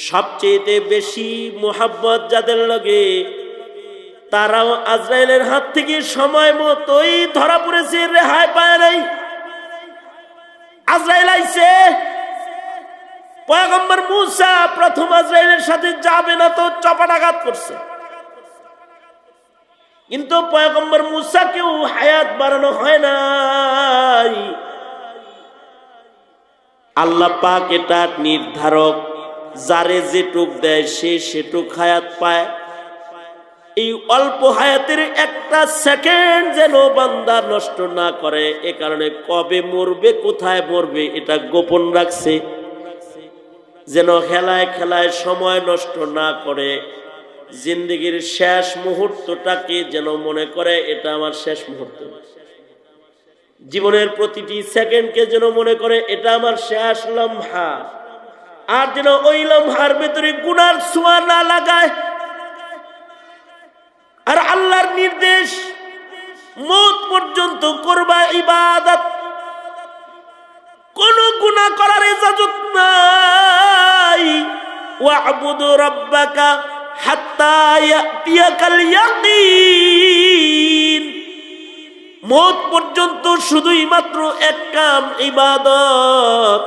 সবচেয়ে বেশি মোহাব্বত যাদের লাগে তারাও আজরাইলের হাত থেকে সময় মতোই ধরা পড়েছে, রেহাই পায় নাই। আজরাইল আইছে, পয়গম্বর মূসা প্রথম আজরাইলের সাথে যাবে না তো চপাটাঘাত করছে, কিন্তু পয়গম্বর মূসাকেও হায়াত বাড়ানো হয় নাই। আল্লাহ পাক এটা নির্ধারক, যারে যেটুক দেয় সে সেটুক হায়াত পায়। এই অল্প হায়াতের একটা সেকেন্ড যেন বান্দা নষ্ট না করে, এ কারণে কবে মরবে কোথায় মরবে এটা গোপন রাখছে, যেন খেলায় খেলায় সময় নষ্ট না করে। জিন্দেগির শেষ মুহূর্তটাকে যেন মনে করে এটা আমার শেষ মুহূর্ত, জীবনের প্রতিটি সেকেন্ডকে যেন মনে করে এটা আমার শেষ লম্হা, আর যেন ওই লম্হার ভেতরে গুনার ছোঁয়া না লাগায়। আর আল্লাহর নির্দেশ, মওত পর্যন্ত করবা ইবাদত, কোন গুনাহ করার ইজাজত নাই। ওয়া'বুদু রাব্বাকা হাত্তা ইয়াতিয়াকাল ইয়াকিন, মওত পর্যন্ত শুধুই মাত্র এক কাম ইবাদত।